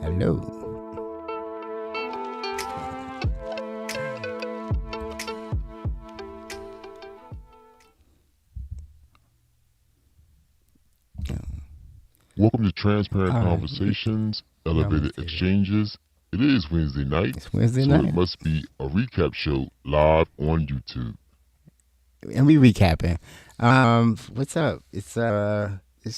Hello. Welcome to Transparent All right. Conversations, Yeah, I'm Elevated gonna say that. Exchanges. It is Wednesday night, It's Wednesday so it night, must be a recap show live on YouTube. and we recapping. What's up? This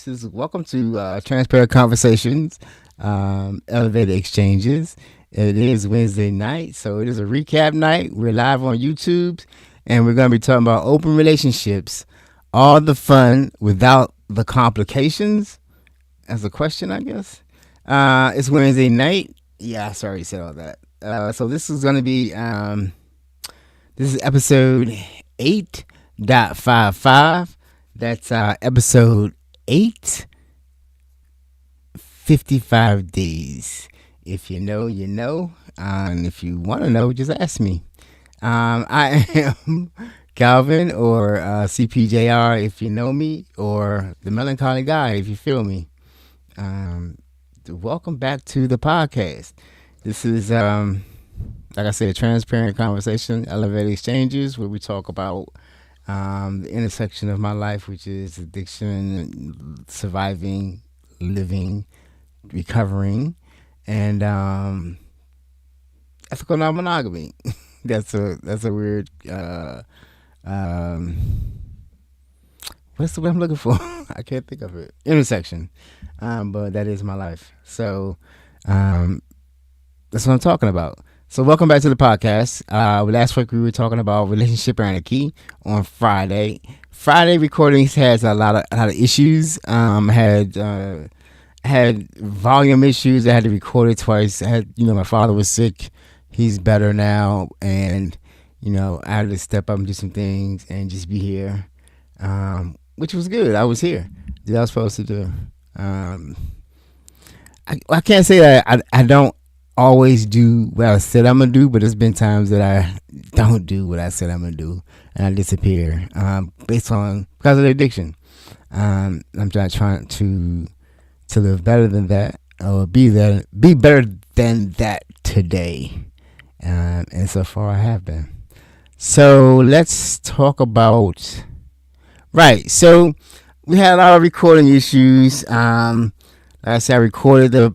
is welcome to Transparent Conversations, Elevated Exchanges. It is Wednesday night, so it is a recap night. We're live on YouTube, and we're gonna be talking about open relationships, all the fun without the complications. As a question, I guess. It's Wednesday night. Yeah, I already said all that. So this is going to be this is episode 8.55. That's episode 8, 55 days. If you know, you know. And if you want to know, just ask me. I am Calvin or CPJR if you know me, or the Melancholy Guy if you feel me. Um, Welcome back to the podcast. This is, like I said, transparent conversation, elevated exchanges, where we talk about the intersection of my life, which is addiction, surviving, living, recovering, and ethical non-monogamy. That's a weird. Um, what's the word I'm looking for? I can't think of it. Intersection. But that is my life. So um, that's what I'm talking about. So welcome back to the podcast. Last week we were talking about relationship anarchy on Friday. Friday recordings has a lot of issues. Had volume issues. I had to record it twice. My father was sick. He's better now, and I had to step up and do some things and just be here, which was good. I was here. Did I was supposed to do. I can't say that I don't always do what I said I'm gonna do, but there's been times that I don't do what I said I'm gonna do, and I disappear because of the addiction. I'm just trying to live better than that, or be better than that today, and so far I have been. So let's talk about right. So we had a lot of recording issues. Like I said, I recorded the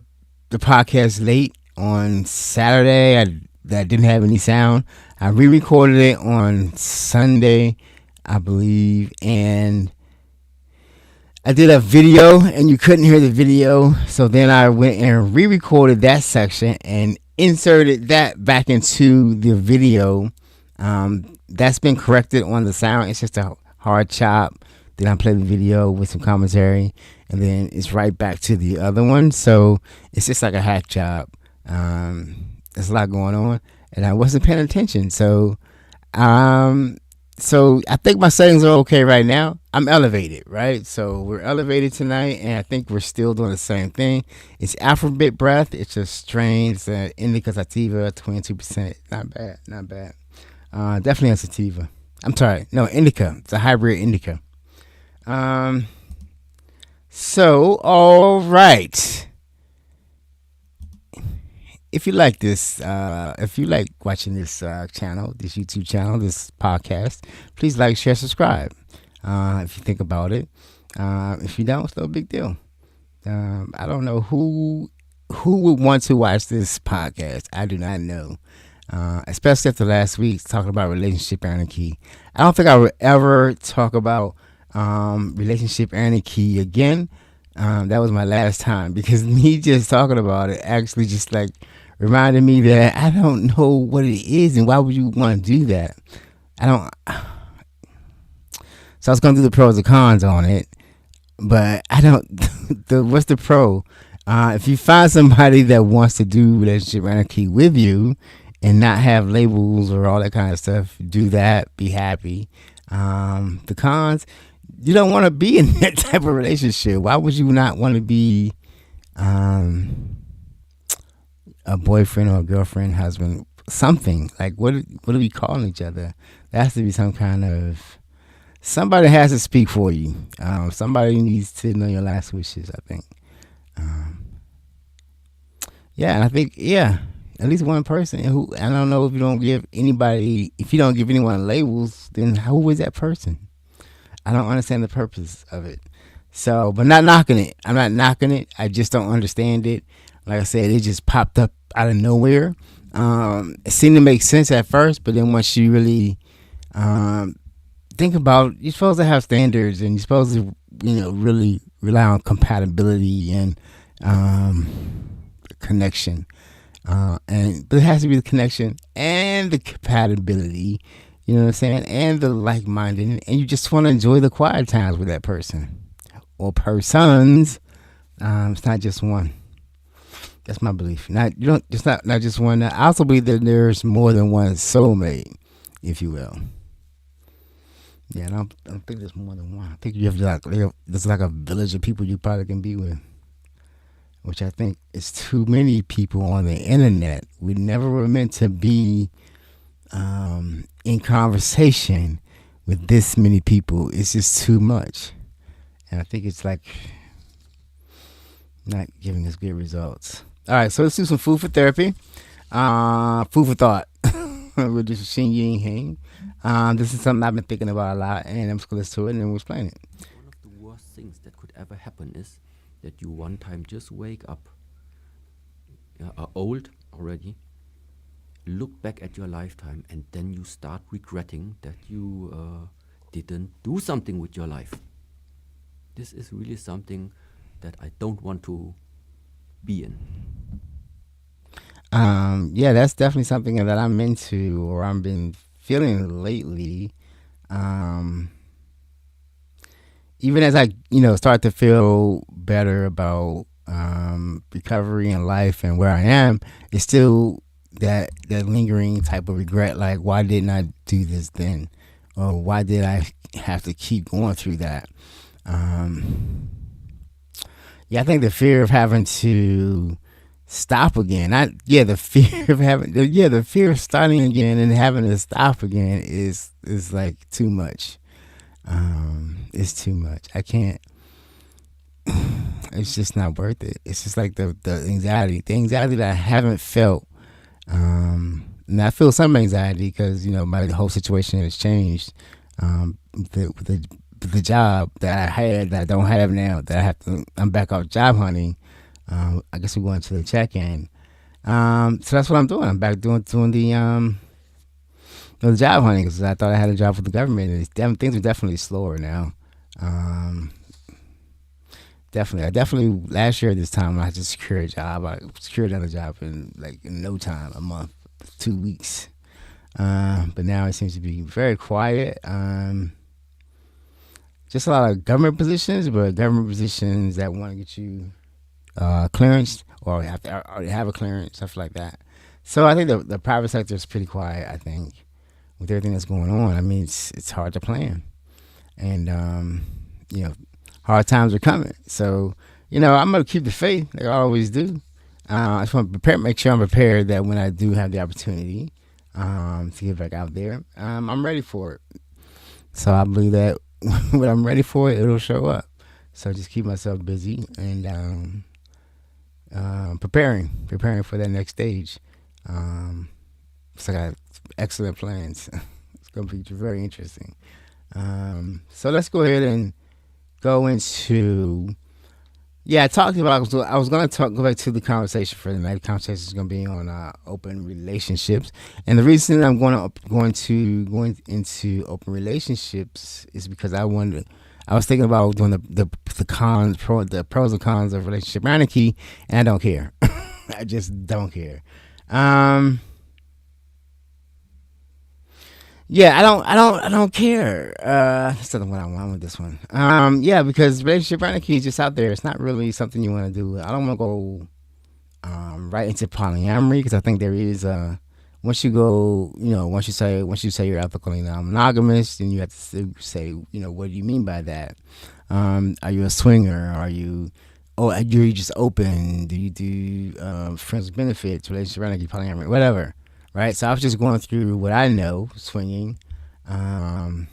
podcast late on Saturday. That didn't have any sound. I re-recorded it on Sunday, I believe, and I did a video, and you couldn't hear the video. So then I went and re-recorded that section and inserted that back into the video. That's been corrected on the sound. It's just a hard chop. Then I play the video with some commentary, and then it's right back to the other one. So it's just like a hack job. There's a lot going on, and I wasn't paying attention. So I think my settings are okay right now. I'm elevated, right? So we're elevated tonight, and I think we're still doing the same thing. It's Afrobeat breath. It's a strain. It's an indica sativa, 22%. Not bad, not bad. Definitely a sativa. I'm sorry, no, indica. It's a hybrid indica. So, all right. If you like this, if you like watching this channel, this YouTube channel, this podcast, please like, share, subscribe. If you think about it. If you don't, it's no big deal. I don't know who would want to watch this podcast. I do not know. Especially after last week talking about relationship anarchy. I don't think I would ever talk about relationship anarchy again. That was my last time, because me just talking about it actually just like reminded me that I don't know what it is, and why would you want to do that? I don't. So I was gonna do the pros and cons on it, but I don't. What's the pro? If you find somebody that wants to do relationship anarchy with you and not have labels or all that kind of stuff, do that. Be happy. The cons, you don't want to be in that type of relationship. Why would you not want to be a boyfriend or a girlfriend, husband, something? Like, what are we calling each other? There has to be some kind of, somebody has to speak for you. Somebody needs to know your last wishes, I think. Yeah, and I think at least one person who I don't know if you don't give anyone labels, then who is that person? I don't understand the purpose of it. So, but not knocking it. I'm not knocking it. I just don't understand it. Like I said, it just popped up out of nowhere. It seemed to make sense at first, but then once you really um, think about, you're supposed to have standards, and you're supposed to, really rely on compatibility and um, connection. But it has to be the connection and the compatibility. You know what I'm saying? And the like-minded, and you just want to enjoy the quiet times with that person or persons. It's not just one. That's my belief. Not you don't. It's not just one. I also believe that there's more than one soulmate, if you will. Yeah, I don't think there's more than one. I think you have there's like a village of people you probably can be with, which I think is too many people on the internet. We never were meant to be in conversation with this many people. It's just too much, and I think it's like not giving us good results. All right, so let's do some food for therapy. Food for thought with this Shin Yin Hing. This is something I've been thinking about a lot, and I'm just gonna listen to it and then we'll explain it. One of the worst things that could ever happen is that you one time just wake up, are old already, look back at your lifetime, and then you start regretting that you didn't do something with your life. This is really something that I don't want to be in. Yeah, that's definitely something that I'm into or I've been feeling lately. Um, Even as I, start to feel better about recovery and life and where I am, it's still that lingering type of regret. Like, why didn't I do this then, or why did I have to keep going through that? Um, yeah, I think the fear of having to stop again. The fear of the fear of starting again and having to stop again is like too much. It's too much. I can't. It's just not worth it. It's just like the anxiety that I haven't felt. And I feel some anxiety because my whole situation has changed. The job that I had that I don't have now, that I'm back out job hunting. I guess we're going to the check-in. So that's what I'm doing. I'm back doing the job hunting because I thought I had a job with the government, and things are definitely slower now. Um, I definitely last year at this time I just secured a job. I secured another job in no time, a month, 2 weeks. But now it seems to be very quiet. Just a lot of government positions, but government positions that want to get you clearance or have to already have a clearance, stuff like that. So I think the private sector is pretty quiet. I think with everything that's going on, I mean it's hard to plan, and hard times are coming. So I'm gonna keep the faith like I always do. I just want to make sure I'm prepared that when I do have the opportunity to get back out there, I'm ready for it. So I believe that when I'm ready for it, it'll show up. So just keep myself busy and preparing for that next stage. So I got excellent plans. It's going to be very interesting. So let's go ahead and go into. Yeah, I talked about. I was going to go back to the conversation for the night. The conversation is going to be on open relationships, and the reason I'm going into open relationships is because I wanted. I was thinking about doing the pros and cons of relationship anarchy, and I don't care. I just don't care. Yeah, I don't care. That's not what I want with this one. Yeah, because relationship anarchy is just out there. It's not really something you want to do. I don't want to go right into polyamory because I think there is once you go, once you say you're ethically non-monogamous, then you have to say, what do you mean by that? Are you a swinger? Are you just open? Do you do friends with benefits, relationship anarchy, polyamory, whatever? Right, so I was just going through what I know, swinging, not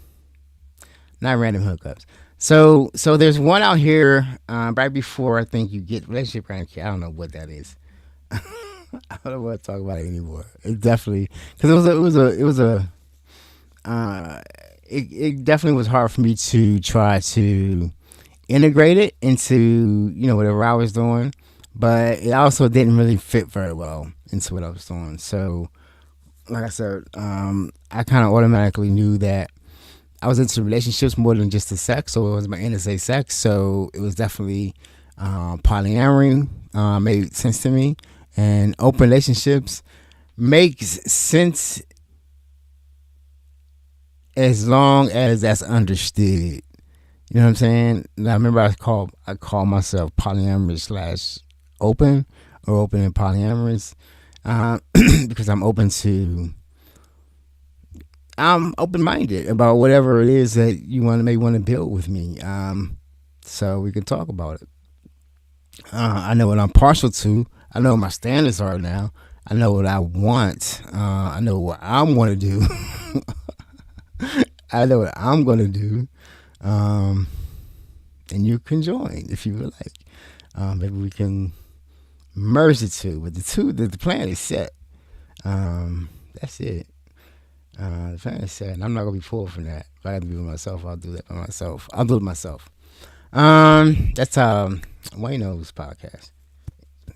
random hookups. So there's one out here right before I think you get relationship anarchy. I don't know what that is. I don't want to talk about it anymore. It definitely, because it definitely was hard for me to try to integrate it into whatever I was doing, but it also didn't really fit very well into what I was doing. So, like I said, I kind of automatically knew that I was into relationships more than just the sex, so it was my interstate sex. So it was definitely polyamory made sense to me, and open relationships makes sense as long as that's understood. You know what I'm saying? Now, I remember I call myself polyamorous slash open, or open and polyamorous, because I'm open-minded about whatever it is that you may want to build with me. So we can talk about it. I know what I'm partial to. I know what my standards are now. I know what I want. I know what I'm going to do. I know what I'm going to do. And you can join if you would like. Maybe we can merge the two. But the plan is set. That's it. The plan is set. And I'm not going to be pulled from that. If I got to be with myself, I'll do that by myself. I'll do it myself. That's Wayno's podcast.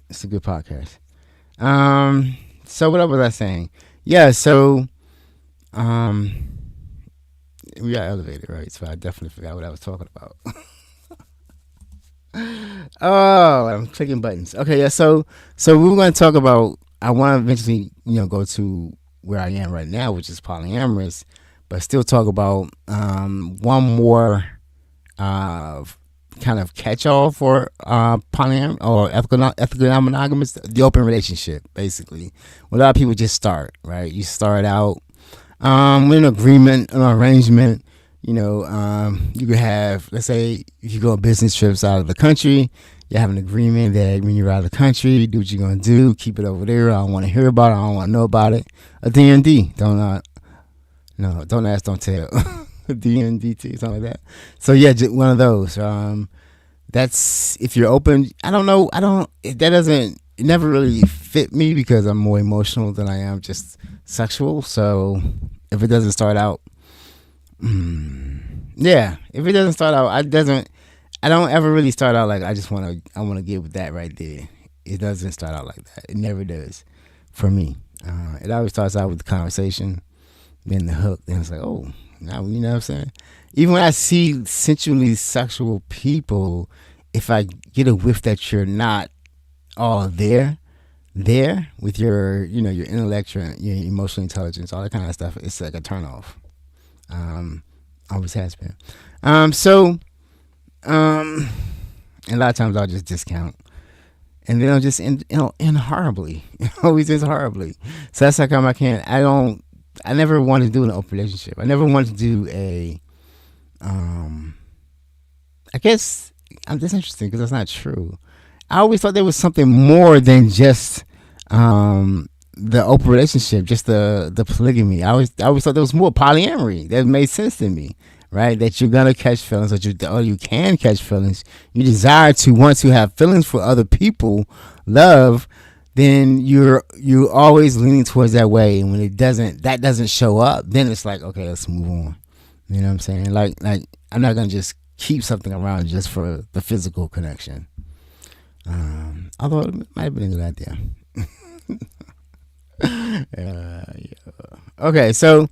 It's a good podcast. So what was I saying? Yeah, so we got elevated, right? So I definitely forgot what I was talking about. Oh, I'm clicking buttons. Okay, yeah. So we were going to talk about. I want to eventually, go to where I am right now, which is polyamorous, but still talk about one more kind of catch-all for polyamorous or ethical non-monogamous, the open relationship, basically. A lot of people just start, right? You start out with an agreement, an arrangement. You could have, let's say, if you go on business trips out of the country, you have an agreement that when you're out of the country, do what you're going to do, keep it over there. I don't want to hear about it. I don't want to know about it. A DND. Don't ask, don't tell. DNDT, something like that. So yeah, just one of those. That's if you're open. I don't know. It never really fit me because I'm more emotional than I am just sexual. So if it doesn't start out, if it doesn't start out, I don't ever really start out like I want to get with that right there. It doesn't start out like that. It never does for me. It always starts out with the conversation, then the hook, then it's like, oh, now, you know what I'm saying? Even when I see sensually sexual people, if I get a whiff that you're not all there with your, your intellect, your emotional intelligence, all that kind of stuff, it's like a turn off. Always has been. And a lot of times I'll just discount, and then I'll just end horribly. It always ends horribly. So that's how come I never wanted to do an open relationship. I never wanted to do I guess that's interesting because that's not true. I always thought there was something more than just the open relationship, just the polygamy. I always thought there was more polyamory. That made sense to me, right? That you're gonna catch feelings, or you can catch feelings. You desire to want to have feelings for other people, love. Then you're always leaning towards that way, and when that doesn't show up, then it's like, okay, let's move on. You know what I'm saying? Like I'm not gonna just keep something around just for the physical connection. Although it might have been a good idea. Yeah. Okay, so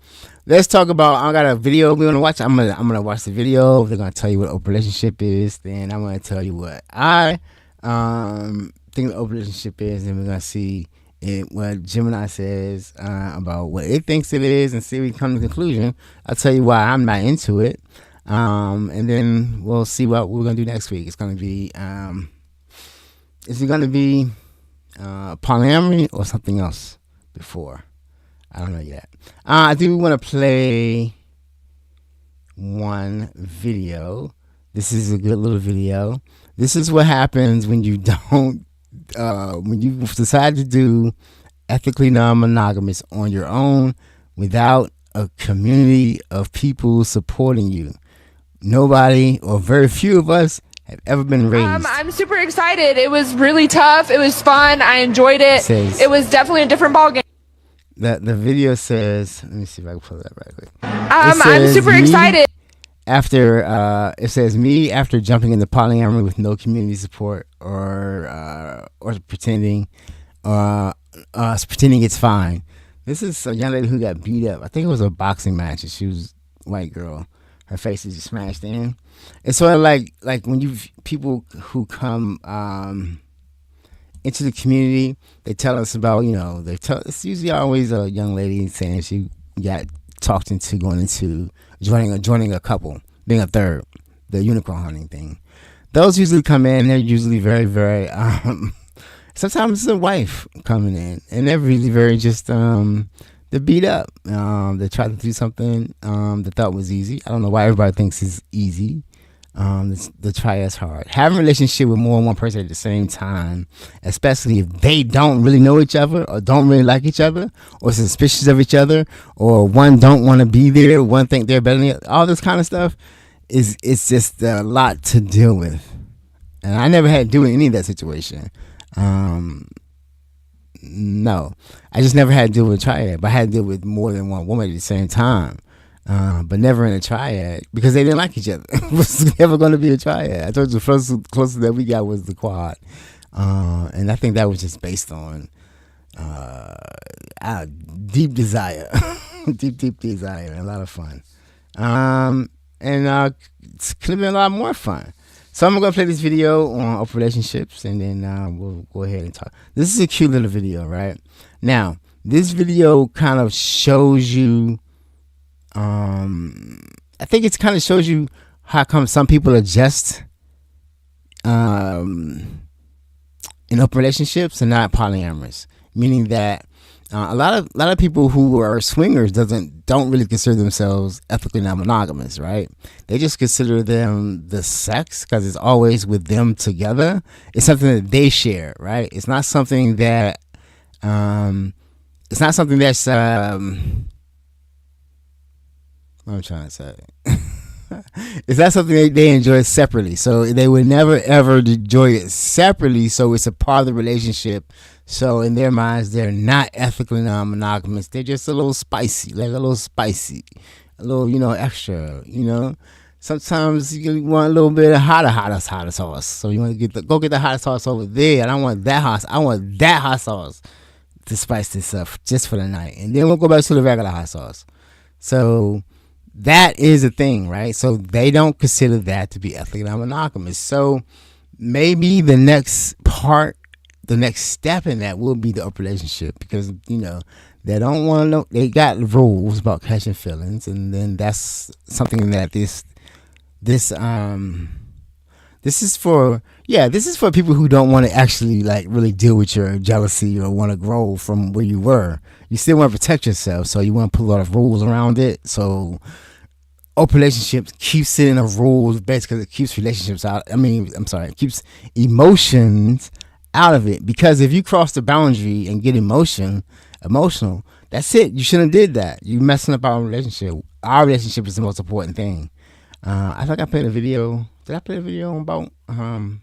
let's talk about. I got a video we're gonna watch. I'm gonna watch the video. They're gonna tell you what open relationship is. Then I'm gonna tell you what I think the open relationship is, and we're gonna see what Gemini says about what it thinks it is, and see if we come to the conclusion. I'll tell you why I'm not into it, and then we'll see what we're gonna do next week. It's gonna be is it gonna be polyamory or something else before? I don't know yet. I do want to play one video. This is a good little video. This is what happens when you don't, when you decide to do ethically non-monogamous on your own without a community of people supporting you. Nobody, or very few of us, have ever been raised. I'm super excited. It was really tough. It was fun. I enjoyed it. Says- It was definitely a different ballgame. The video says, let me see if I can pull it up right quick. I'm says, super "Me excited. It says me after jumping into polyamory with no community support or pretending it's fine. This is a young lady who got beat up. I think it was a boxing match, and she was a white girl. Her face is just smashed in. It's sort of like when you people who come into the community, they tell us about, it's usually always a young lady saying she got talked into going into joining a couple, being a third, the unicorn hunting thing. Those usually come in. They're usually very, very. Sometimes it's a wife coming in, and they're really very just. They're beat up. They try to do something they thought was easy. I don't know why everybody thinks it's easy. They try as hard. Having a relationship with more than one person at the same time, especially if they don't really know each other or don't really like each other or suspicious of each other, or one don't want to be there, one think they're better than the other, all this kind of stuff it's just a lot to deal with. And I never had to do any of that situation. No, I just never had to deal with a triad, but I had to deal with more than one woman at the same time. But never in a triad because they didn't like each other. It was never going to be a triad. I told you the closest that we got was the quad. And I think that was just based on our deep desire, deep desire, and a lot of fun. And it could have been a lot more fun. So I'm going to play this video on open relationships, and then we'll go ahead and talk. This is a cute little video, right? Now, this video kind of shows you, I think it kind of shows you how come some people adjust in open relationships and not polyamorous, meaning that a lot of people who are swingers don't really consider themselves ethically non-monogamous, right? They just consider them the sex because it's always with them together. It's something that they share, right? It's not something that that's what I'm trying to say. It's not something they enjoy separately. So they would never ever enjoy it separately. So it's a part of the relationship. So in their minds, they're not ethically non-monogamous. They're just a little spicy, a little, extra, Sometimes you want a little bit of hotter sauce. So you want to go get the hot sauce over there. And I want that hot sauce to spice this up just for the night. And then we'll go back to the regular hot sauce. So that is a thing, right? So they don't consider that to be ethically non-monogamous. So maybe the next step in that will be the open relationship, because they don't want to know. They got rules about catching feelings, and then that's something that this is for people who don't want to actually really deal with your jealousy or want to grow from where you were. You still want to protect yourself, so you want to put a lot of rules around it. So open relationships keeps it in a rules base because it keeps relationships out. It keeps emotions out of it, because if you cross the boundary and get emotional, that's it. You shouldn't have did that. You messing up our relationship. Our relationship is the most important thing. I think I played a video. Did I play a video about I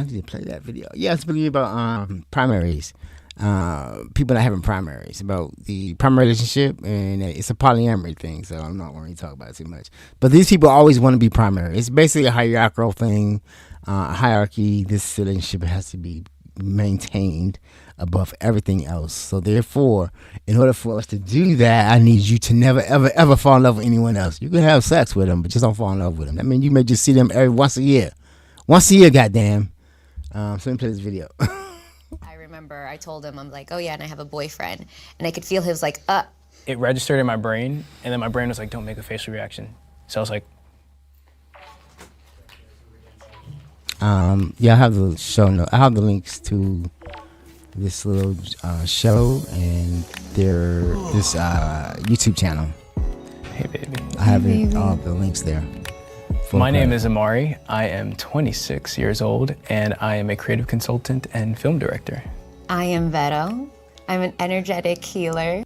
did play that video. Yeah, it's a video about primaries. People not having primaries, about the primary relationship, and it's a polyamory thing, so I'm not going to talk about it too much. But these people always want to be primary. It's basically a hierarchical thing, hierarchy. This relationship has to be maintained above everything else. So therefore, in order for us to do that, I need you to never ever fall in love with anyone else. You can have sex with them, but just don't fall in love with them. I mean, you may just see them once a year, goddamn. So let me play this video. I remember I told him, I'm like, oh yeah, and I have a boyfriend. And I could feel his like, It registered in my brain, and then my brain was like, don't make a facial reaction. So I was like, I have the show note. I have the links to this little show and this YouTube channel. hey baby. I have all the links there. My name is Amari. I am 26 years old, and I am a creative consultant and film director. I am Vero. I'm an energetic healer.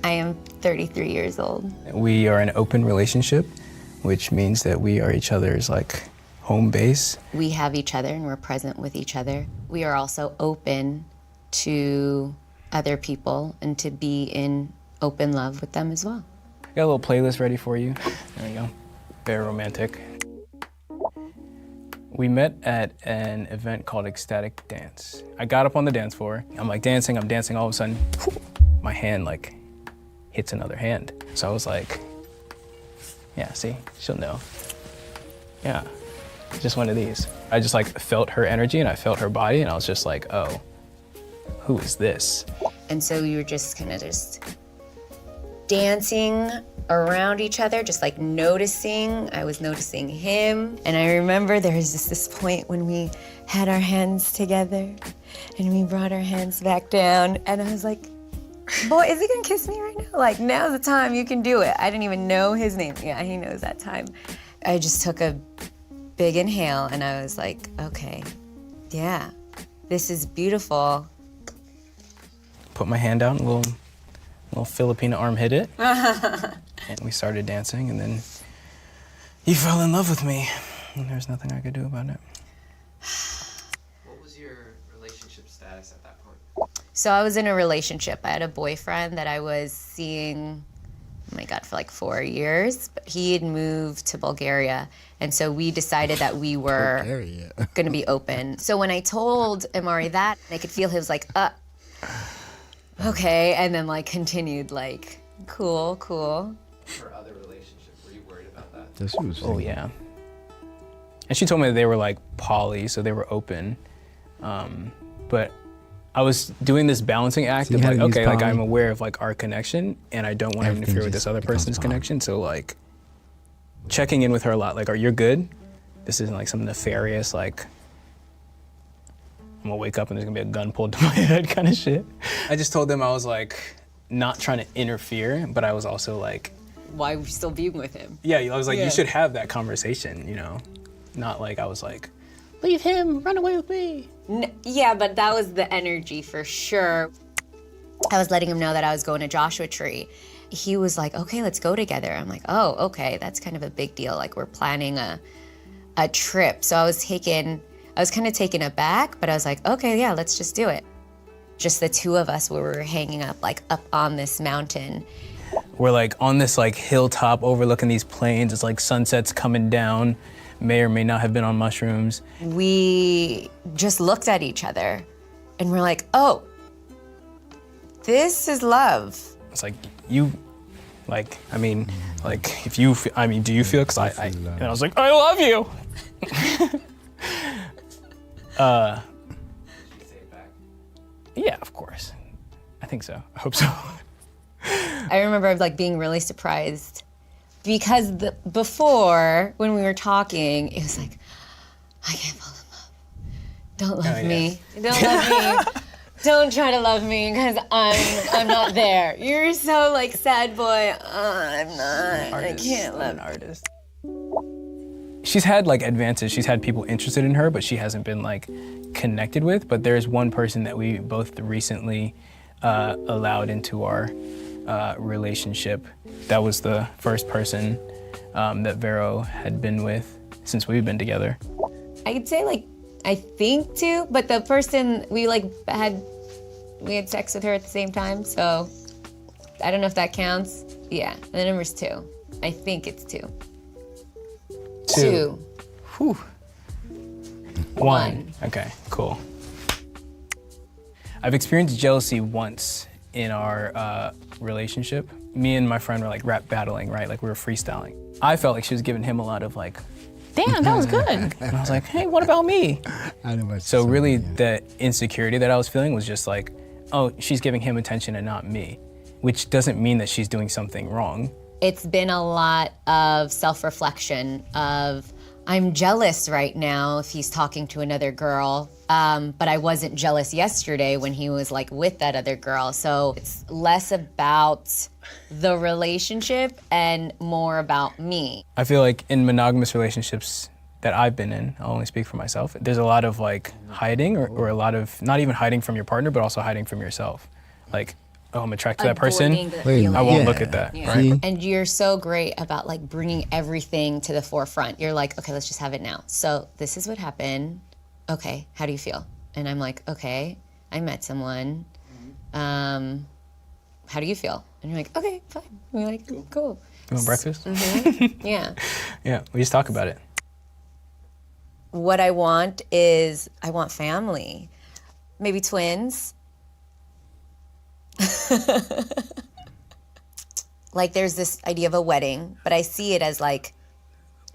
I am 33 years old. We are in an open relationship. which means that we are each other's like home base. We have each other and we're present with each other. We are also open to other people and to be in open love with them as well. I got a little playlist ready for you. There we go. Very romantic. We met at an event called Ecstatic Dance. I got up on the dance floor. I'm like dancing, all of a sudden, my hand like hits another hand. So I was like, yeah, see, she'll know. Yeah, just one of these. I just like felt her energy and I felt her body and I was just like, oh, who is this? And so we were just kind of just dancing around each other, just like noticing. I was noticing him. And I remember there was just this point when we had our hands together and we brought our hands back down. And I was like, boy, is he gonna kiss me right now? Like, now's the time, you can do it. I didn't even know his name. Yeah, he knows that time. I just took a big inhale and I was like, okay, yeah, this is beautiful. Put my hand out, a little Filipino arm hit it. And we started dancing and then you fell in love with me. And there's nothing I could do about it. What was your relationship status at that point? So I was in a relationship. I had a boyfriend that I was seeing, oh my God, for like 4 years. But he had moved to Bulgaria. And so we decided that we were going to be open. So when I told Amari that, I could feel he was like, okay. And then like continued like, cool. For other relationships, were you worried about that? Oh yeah. And she told me that they were like poly, so they were open. But I was doing this balancing act So of you like, had to use okay, like poly? I'm aware of like our connection and I don't want to Everything interfere with just this other becomes person's poly. connection. So like checking in with her a lot, like, are you good? This isn't like some nefarious, like, I'm gonna wake up and there's gonna be a gun pulled to my head kind of shit. I just told them I was like, not trying to interfere, but I was also like, Why are we still being with him? yeah, I was like, Yeah. you should have that conversation, you know? Not like I was like, leave him, run away with me. Yeah, but that was the energy for sure. I was letting him know that I was going to Joshua Tree. He was like, okay, let's go together. I'm like, oh, okay, that's kind of a big deal. Like, we're planning a trip. So I was kind of taken aback, but I was like, okay, yeah, let's just do it. Just the two of us where we were hanging up, like up on this mountain. We're like on this like hilltop overlooking these plains. It's like sunsets coming down, may or may not have been on mushrooms. We just looked at each other and we're like, oh, this is love. It's like, you, like, I mean, like, if you, I mean, do you feel, cause I and I was like, I love you. Did you say it back? Yeah, of course. I think so, I hope so. I remember like being really surprised because before when we were talking, it was like, I can't fall in love. Don't love me. Don't love me. Don't try to love me because I'm not there. You're so like sad boy. I'm not. I can't love. An artist. She's had like advances. She's had people interested in her, but she hasn't been like connected with. But there's one person that we both recently allowed into our relationship. That was the first person that Vero had been with since we've been together. I'd say like I think two, but the person we had sex with her at the same time, so I don't know if that counts. Yeah, the number's 2. I think it's 2. Two. Whew. One. Okay, cool. I've experienced jealousy once in our relationship. Me and my friend were like rap battling, right? Like we were freestyling. I felt like she was giving him a lot of like, damn, that was good. And I was like, hey, what about me? I know what So you're really saying, the insecurity that I was feeling was just like, oh, she's giving him attention and not me, which doesn't mean that she's doing something wrong. It's been a lot of self-reflection of, I'm jealous right now if he's talking to another girl, but I wasn't jealous yesterday when he was like with that other girl. So it's less about the relationship and more about me. I feel like in monogamous relationships that I've been in, I'll only speak for myself, there's a lot of like hiding or a lot of, not even hiding from your partner, but also hiding from yourself. Like, oh, I'm attracted to that person, avoiding the Wait a feeling. minute. I won't Yeah. look at that. Yeah. Right? See? And you're so great about like bringing everything to the forefront. You're like, okay, let's just have it now. So this is what happened. Okay, how do you feel? And I'm like, okay, I met someone. How do you feel? And you're like, okay, fine. And we're like, cool. You want breakfast? Yeah. Yeah, we just talk about it. What I want is I want family. Maybe twins. Like there's this idea of a wedding, but I see it as like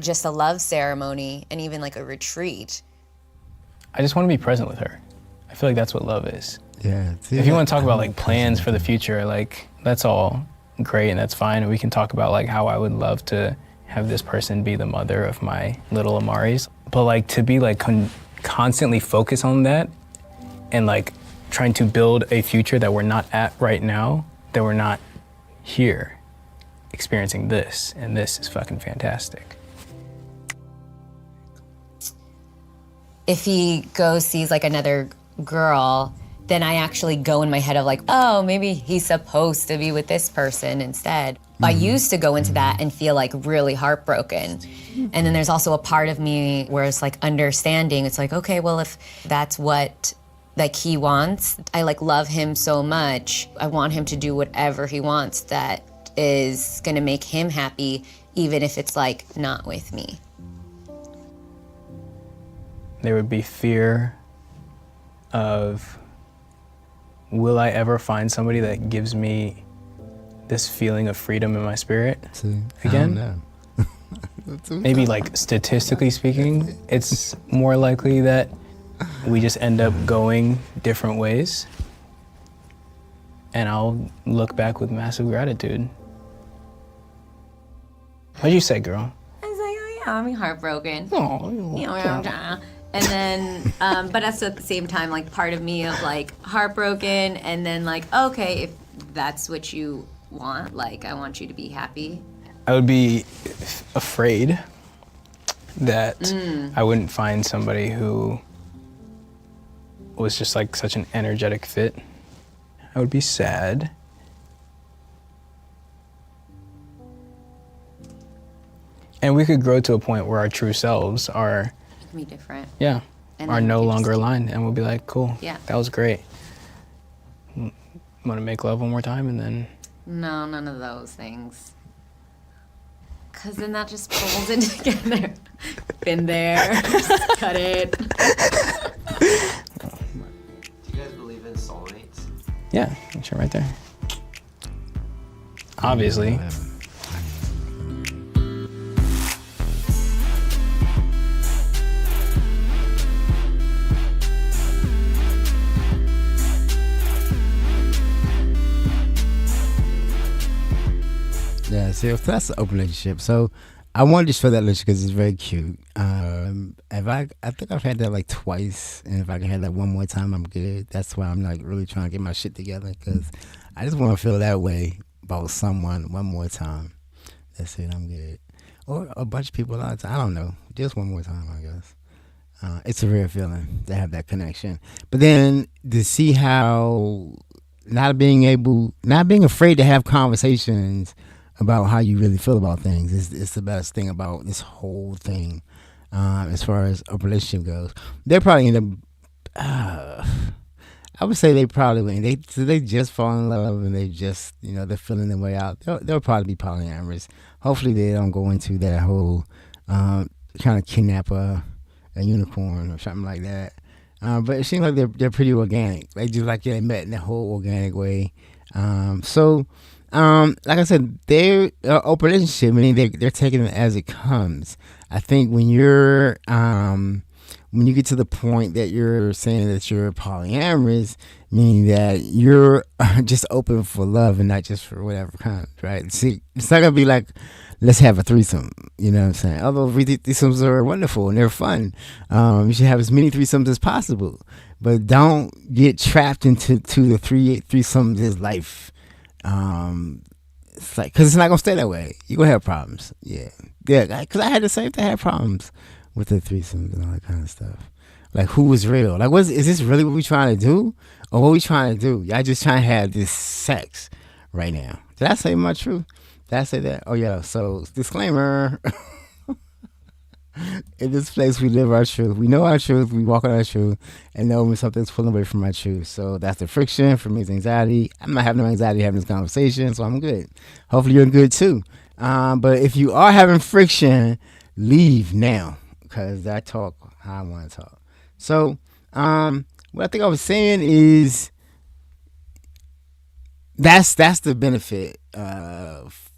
just a love ceremony and even like a retreat. I just want to be present with her. I feel like that's what love is. Yeah. See, If you want to talk about like plans for the future, like that's all great and that's fine. And we can talk about like how I would love to have this person be the mother of my little Amaris. But like to be like constantly focused on that and like trying to build a future that we're not at right now, that we're not here experiencing this. And this is fucking fantastic. If he goes sees like another girl, then I actually go in my head of like, oh, maybe he's supposed to be with this person instead. I used to go into that and feel like really heartbroken. And then there's also a part of me where it's like understanding. It's like, okay, well, if that's what like he wants, I like love him so much. I want him to do whatever he wants that is gonna make him happy, even if it's like not with me. There would be fear of, will I ever find somebody that gives me this feeling of freedom in my spirit See, again? I don't know. Maybe like statistically speaking, it's more likely that we just end up going different ways. And I'll look back with massive gratitude. What'd you say, girl? I was like, oh yeah, I'm heartbroken. Oh, And then, but that's at the same time, like part of me of like heartbroken, and then like, okay, if that's what you want, like I want you to be happy. I would be afraid that I wouldn't find somebody who was just like such an energetic fit. I would be sad. And we could grow to a point where our true selves are, It can be different. yeah, And are then no you longer just- aligned. And we'll be like, cool, Yeah. that was great. Want to make love one more time and then, No, none of those things. Cause then that just pulls it together. Been there. Just cut it. Do you guys believe in soulmates? yeah, sure, right there. Obviously. Yeah, see, if that's an open relationship. So I wanted to show that relationship because it's very cute. If I think I've had that like twice, and if I can have that one more time, I'm good. That's why I'm like really trying to get my shit together because I just want to feel that way about someone one more time. That's it, I'm good. Or a bunch of people a lot of time. I don't know, just one more time, I guess. It's a real feeling to have that connection. But then to see how not being afraid to have conversations about how you really feel about things is the best thing about this whole thing. As far as a relationship goes, they're probably end up. I would say they probably when they just fall in love and they just they're feeling their way out. They'll probably be polyamorous. Hopefully they don't go into that whole kind of kidnap a unicorn or something like that. But it seems like they're pretty organic. They just like they met in that whole organic way. Like I said, they're open relationship, meaning they're taking it as it comes. I think when you get to the point that you're saying that you're polyamorous, meaning that you're just open for love and not just for whatever kind, right? See, it's not gonna be like, let's have a threesome, you know what I'm saying? Although threesomes are wonderful and they're fun. You should have as many threesomes as possible, but don't get trapped into the threesomes is life. It's like, cause it's not gonna stay that way. You're gonna have problems. Yeah. Cause I had the same thing. I had problems with the threesomes and all that kind of stuff. Like, who is real? Like, is this really what we trying to do? Or what we trying to do? Y'all just trying to have this sex right now. Did I say my truth? Did I say that? Oh, yeah. So, disclaimer. In this place, we live our truth. We know our truth. We walk on our truth, and know when something's pulling away from our truth. So that's the friction. For me, it's anxiety. I'm not having no anxiety having this conversation, so I'm good. Hopefully, you're good too. But if you are having friction, leave now, because I talk how I want to talk. So, what I think I was saying is that's the benefit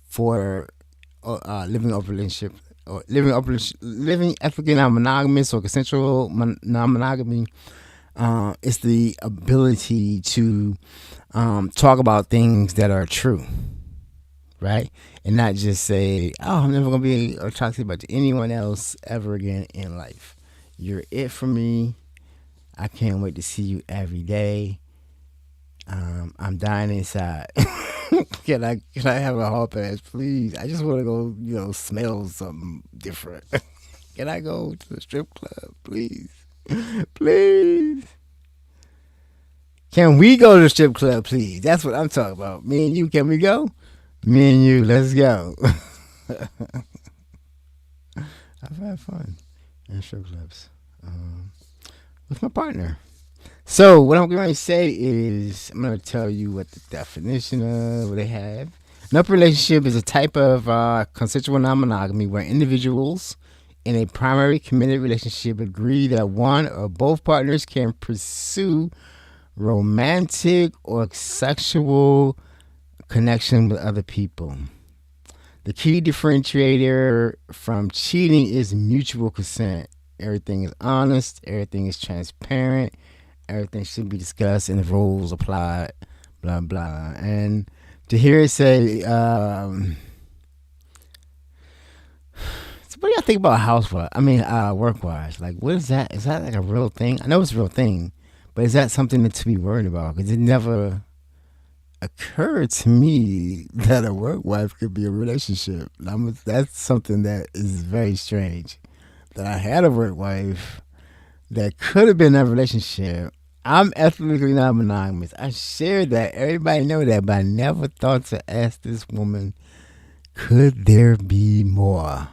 for living a relationship. Or living ethically non-monogamous or consensual non-monogamy, it's the ability to talk about things that are true, right? And not just say, "Oh, I'm never gonna be attracted to anyone else ever again in life. You're it for me. I can't wait to see you every day. I'm dying inside." Can I have a hall pass, please? I just want to go, smell something different. Can I go to the strip club, please? Please. Can we go to the strip club, please? That's what I'm talking about. Me and you, can we go? Me and you, let's go. I've had fun in strip clubs with my partner. So what I'm going to say is I'm going to tell you what the definition of what they have. An open relationship is a type of consensual non-monogamy where individuals in a primary committed relationship agree that one or both partners can pursue romantic or sexual connection with other people. The key differentiator from cheating is mutual consent. Everything is honest. Everything is transparent. Everything should be discussed and the rules applied, blah, blah. And to hear it say, so what do y'all think about work-wise? Like, what is that? Is that like a real thing? I know it's a real thing, but is that something to be worried about? Because it never occurred to me that a work wife could be a relationship. That's something that is very strange. That I had a work wife that could have been a relationship. I'm ethically non-monogamous. I shared that. Everybody know that, but I never thought to ask this woman, could there be more?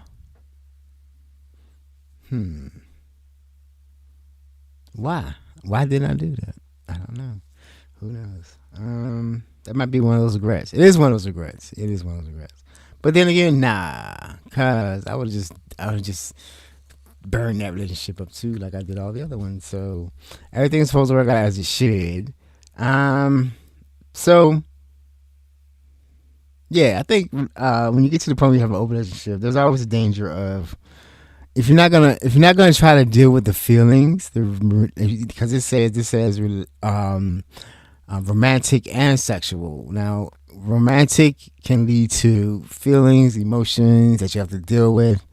Why? Why didn't I do that? I don't know. Who knows? That might be one of those regrets. It is one of those regrets. But then again, nah, cause I would just burn that relationship up too, like I did all the other ones. So everything's supposed to work out as it should. So yeah, I think when you get to the point where you have an open relationship, there's always a danger of if you're not gonna try to deal with the feelings, because this says romantic and sexual. Now, romantic can lead to feelings, emotions that you have to deal with.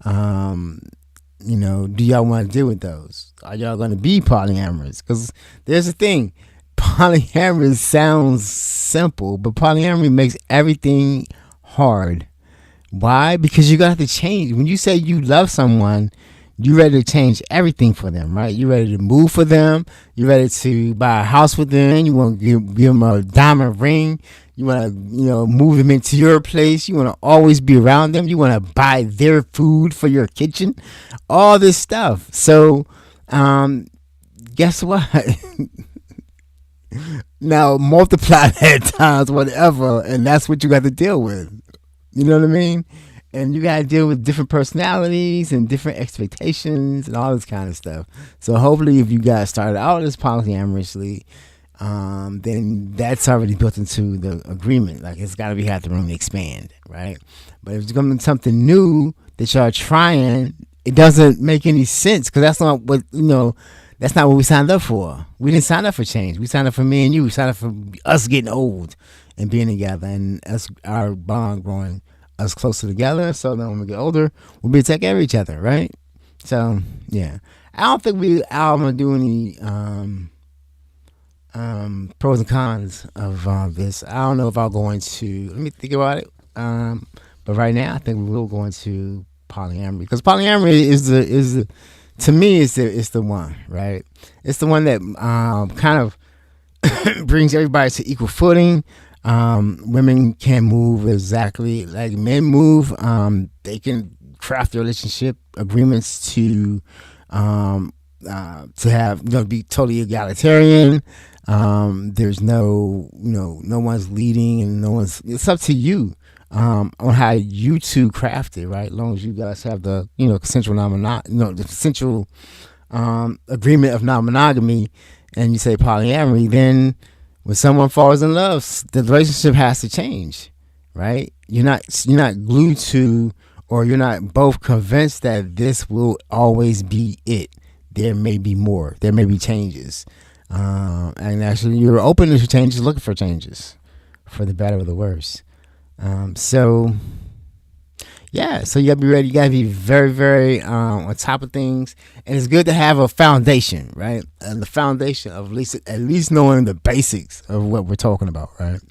Do y'all want to deal with those? Are y'all going to be polyamorous? Because there's a thing. Polyamorous sounds simple, but polyamory makes everything hard. Why? Because you're going to have to change. When you say you love someone, you're ready to change everything for them, right? You're ready to move for them. You're ready to buy a house with them. You want to give them a diamond ring. You want to, move them into your place. You want to always be around them. You want to buy their food for your kitchen. All this stuff. So, guess what? Now, multiply that times whatever, and that's what you got to deal with. You know what I mean? And you got to deal with different personalities and different expectations and all this kind of stuff. So hopefully if you guys started out as polyamorously, then that's already built into the agreement. Like, it's got to be have the room to expand, right? But if it's going to be something new that y'all trying, it doesn't make any sense because that's not what, that's not what we signed up for. We didn't sign up for change. We signed up for me and you. We signed up for us getting old and being together and us, our bond growing us closer together, so then when we get older, we'll be taking care of each other, right? So yeah, I don't think I'm gonna do any pros and cons of this. I don't know if I'll go into. Let me think about it. But right now, I think we will go into polyamory because polyamory is to me, it's the one, right? It's the one that kind of brings everybody to equal footing. Women can move exactly like men move. They can craft their relationship agreements to have be totally egalitarian. There's no no one's leading and no one's. It's up to you on how you two craft it, right? As long as you guys have the consensual the consensual agreement of non-monogamy, and you say polyamory, then when someone falls in love, the relationship has to change, right? You're not glued to, or you're not both convinced that this will always be it. There may be more. There may be changes, and actually, you're open to changes, looking for changes, for the better or the worse. So you gotta be ready. You gotta be very, very on top of things, and it's good to have a foundation, right? And the foundation of at least knowing the basics of what we're talking about, right?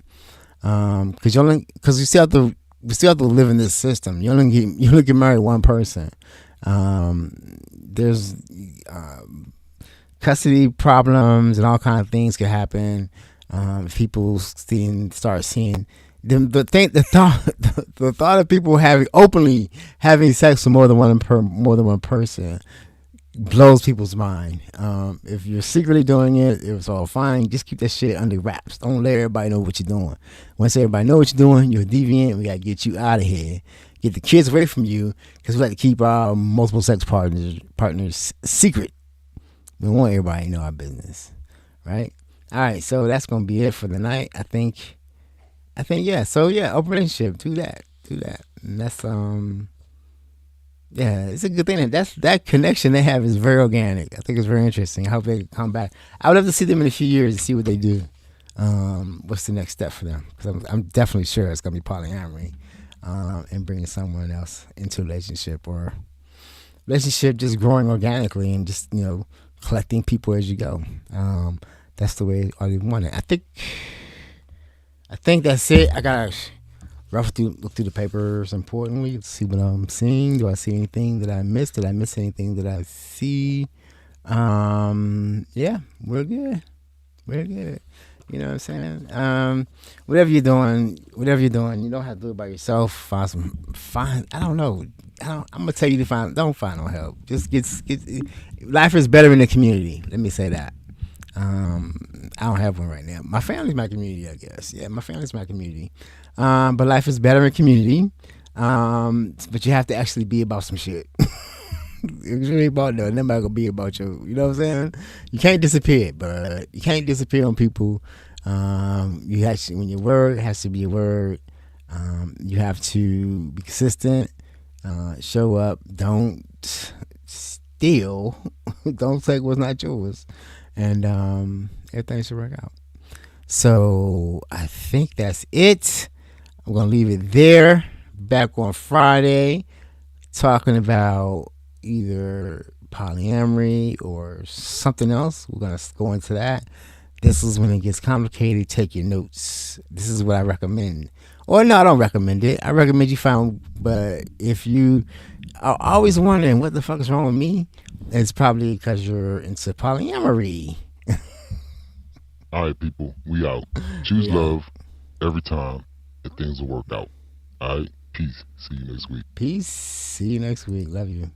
Because you still have to live in this system. You only get married one person. There's custody problems and all kinds of things can happen. People start seeing. The thought of people openly having sex with more than one person blows people's mind. If you're secretly doing it, it's all fine. Just keep that shit under wraps. Don't let everybody know what you're doing. Once everybody knows what you're doing, you're a deviant. We gotta get you out of here. Get the kids away from you, because we like to keep our multiple sex partners secret. We don't want everybody to know our business, right? All right, so that's gonna be it for the night. I think yeah. So yeah, open relationship. Do that. And that's it's a good thing. That connection they have is very organic. I think it's very interesting. I hope they come back. I would love to see them in a few years and see what they do. What's the next step for them? Because I'm definitely sure it's gonna be polyamory, and bringing someone else into a relationship, or relationship just growing organically and just collecting people as you go. That's the way I want it. I think that's it. I gotta look through the papers importantly to see what I'm seeing. Do I see anything that I missed? Did I miss anything that I see? Yeah, we're good. You know what I'm saying? Whatever you're doing, you don't have to do it by yourself. I don't know. I'm gonna tell you to don't find no help. Just get. Life is better in the community. Let me say that. I don't have one right now. My family's my community, I guess. Yeah, my family's my community. But life is better in community. But you have to actually be about some shit. It's really about that. Nobody gonna be about you. You know what I'm saying? You can't disappear, but you can't disappear on people. You actually, when your word has to be your word. You have to be consistent. Show up. Don't steal. Don't take what's not yours. And everything should work out. So I think that's it. I'm gonna leave it there. Back on Friday, talking about either polyamory or something else. We're gonna go into that. This is when it gets complicated. Take your notes. This is what I recommend. Or no, I don't recommend it. I recommend you find. But if you are always wondering what the fuck is wrong with me, it's probably because you're into polyamory. All right, people, we out. Choose love every time, and things will work out. All right, peace. See you next week. Peace. See you next week. Love you.